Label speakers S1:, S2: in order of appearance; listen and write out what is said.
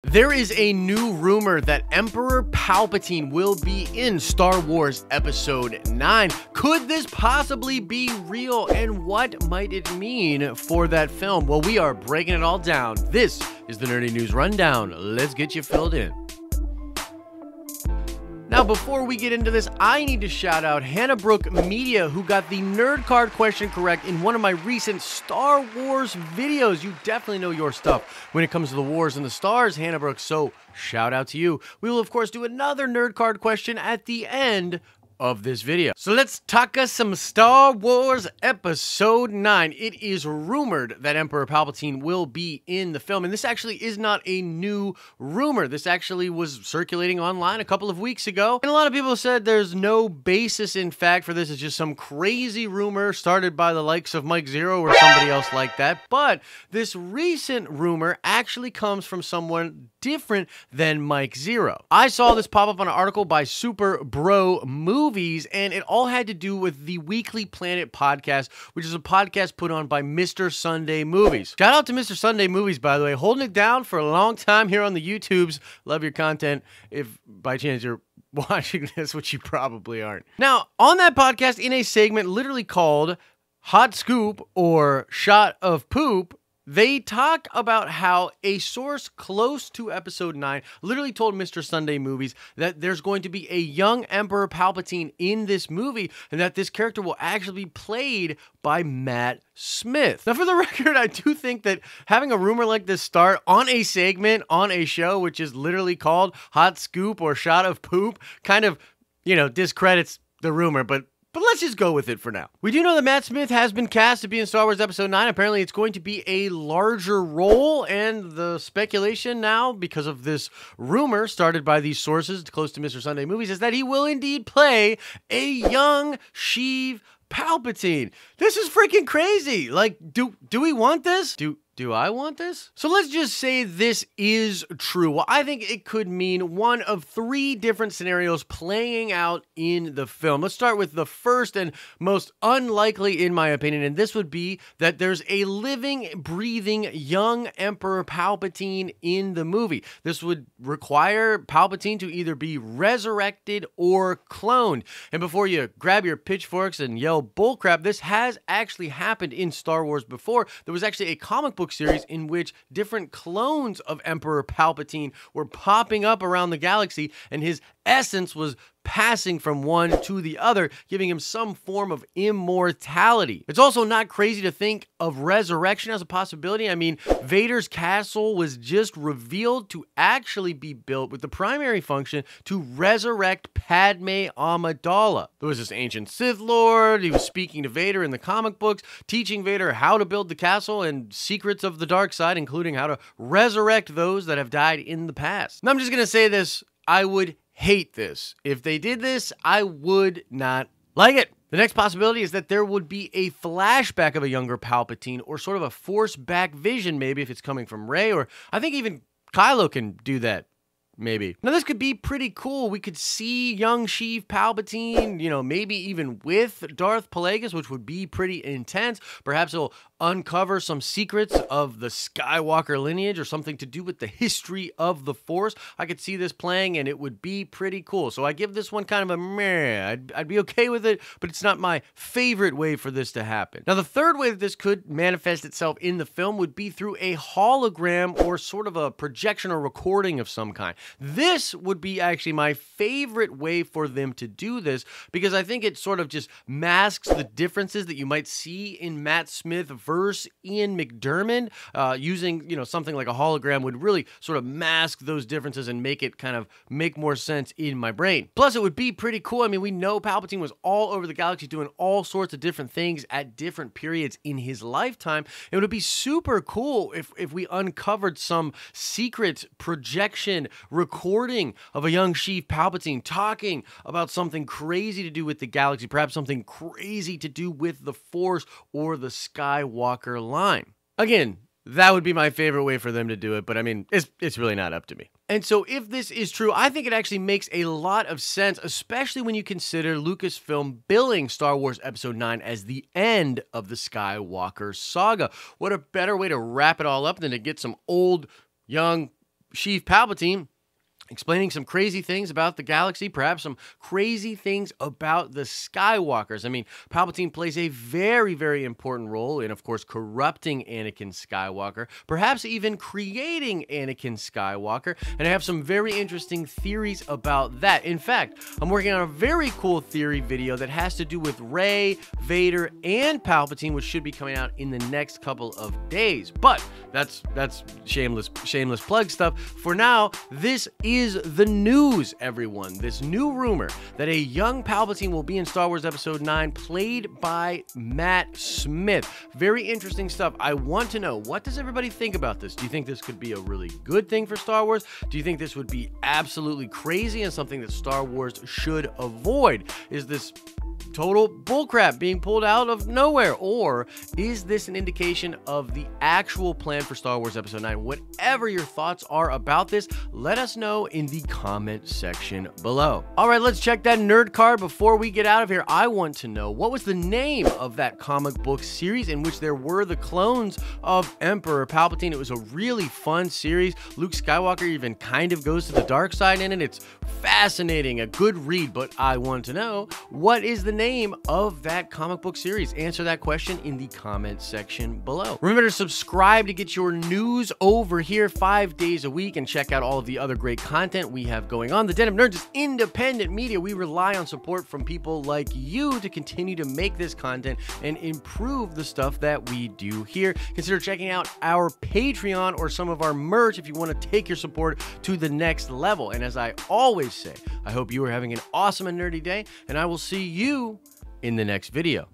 S1: There is a new rumor that Emperor Palpatine will be in Star Wars Episode 9. Could this possibly be real, and what might it mean for that film? Well, we are breaking it all down. This is the Nerdy News Rundown. Let's get you filled in. Now, before we get into this, I need to shout out Hannah Brooke Media, who got the nerd card question correct in one of my recent Star Wars videos. You definitely know your stuff when it comes to the wars and the stars, Hannah Brooke, so shout out to you. We will, of course, do another nerd card question at the end of this video. So let's talk us some Star Wars Episode 9. It is rumored that Emperor Palpatine will be in the film, and this actually is not a new rumor. This actually was circulating online a couple of weeks ago, and a lot of people said there's no basis in fact for this. It's just some crazy rumor started by the likes of Mike Zero or somebody else like that, but this recent rumor actually comes from someone different than Mike Zero. I saw this pop up on an article by Super Bro Movies, and it all had to do with the Weekly Planet podcast, which is a podcast put on by Mr. Sunday Movies. Shout out to Mr. Sunday Movies, by the way, holding it down for a long time here on the YouTubes. Love your content. If by chance you're watching this, which you probably aren't. Now, on that podcast, in a segment literally called Hot Scoop or Shot of Poop, they talk about how a source close to Episode 9 literally told Mr. Sunday Movies that there's going to be a young Emperor Palpatine in this movie, and that this character will actually be played by Matt Smith. Now, for the record, I do think that having a rumor like this start on a segment on a show, which is literally called Hot Scoop or Shot of Poop, kind of, discredits the rumor, but let's just go with it for now. We do know that Matt Smith has been cast to be in Star Wars Episode 9. Apparently, it's going to be a larger role, and the speculation now, because of this rumor started by these sources close to Mr. Sunday Movies, is that he will indeed play a young Sheev Palpatine. This is freaking crazy. Like, do we want this? Do I want this? So let's just say this is true. Well, I think it could mean one of three different scenarios playing out in the film. Let's start with the first and most unlikely, in my opinion, and this would be that there's a living, breathing, young Emperor Palpatine in the movie. This would require Palpatine to either be resurrected or cloned. And before you grab your pitchforks and yell bullcrap, this has actually happened in Star Wars before. There was actually a comic book series in which different clones of Emperor Palpatine were popping up around the galaxy, and his essence was passing from one to the other, giving him some form of immortality. It's also not crazy to think of resurrection as a possibility. I mean, Vader's castle was just revealed to actually be built with the primary function to resurrect Padme Amidala. There was this ancient Sith Lord. He was speaking to Vader in the comic books, teaching Vader how to build the castle and secrets of the dark side, including how to resurrect those that have died in the past. Now, I'm just going to say this. I would hate this. If they did this, I would not like it. The next possibility is that there would be a flashback of a younger Palpatine, or sort of a force-back vision, maybe, if it's coming from Rey, or I think even Kylo can do that. Maybe. Now, this could be pretty cool. We could see young Sheev Palpatine, maybe even with Darth Plagueis, which would be pretty intense. Perhaps it'll uncover some secrets of the Skywalker lineage or something to do with the history of the Force. I could see this playing, and it would be pretty cool. So I give this one kind of a meh. I'd be okay with it, but it's not my favorite way for this to happen. Now, the third way that this could manifest itself in the film would be through a hologram or sort of a projection or recording of some kind. This would be actually my favorite way for them to do this, because I think it sort of just masks the differences that you might see in Matt Smith versus Ian McDiarmid. Using, something like a hologram would really sort of mask those differences and make it kind of make more sense in my brain. Plus, it would be pretty cool. I mean, we know Palpatine was all over the galaxy doing all sorts of different things at different periods in his lifetime. It would be super cool if we uncovered some secret projection recording of a young Sheev Palpatine talking about something crazy to do with the galaxy, perhaps something crazy to do with the Force or the Skywalker line. Again, that would be my favorite way for them to do it, but I mean, it's really not up to me. And so if this is true, I think it actually makes a lot of sense, especially when you consider Lucasfilm billing Star Wars Episode 9 as the end of the Skywalker saga. What a better way to wrap it all up than to get some old, young Chief Palpatine explaining some crazy things about the galaxy, perhaps some crazy things about the Skywalkers. I mean, Palpatine plays a very, very important role in, of course, corrupting Anakin Skywalker, perhaps even creating Anakin Skywalker, and I have some very interesting theories about that. In fact, I'm working on a very cool theory video that has to do with Rey, Vader, and Palpatine, which should be coming out in the next couple of days. But that's shameless plug stuff. For now, this is the news, everyone. This new rumor that a young Palpatine will be in Star Wars Episode 9, played by Matt Smith. Very interesting stuff. I want to know, what does everybody think about this? Do you think this could be a really good thing for Star Wars? Do you think this would be absolutely crazy and something that Star Wars should avoid? Is this total bullcrap being pulled out of nowhere? Or is this an indication of the actual plan for Star Wars Episode 9? Whatever your thoughts are about this, let us know in the comment section below. All right, let's check that nerd card before we get out of here. I want to know, what was the name of that comic book series in which there were the clones of Emperor Palpatine? It was a really fun series. Luke Skywalker even kind of goes to the dark side in it. It's fascinating, a good read, but I want to know, what is the name of that comic book series? Answer that question in the comment section below. Remember to subscribe to get your news over here 5 days a week, and check out all of the other great content we have going on. The Den of Nerds is independent media. We rely on support from people like you to continue to make this content and improve the stuff that we do here. Consider checking out our Patreon or some of our merch if you want to take your support to the next level. And as I always say, I hope you are having an awesome and nerdy day, and I will see you in the next video.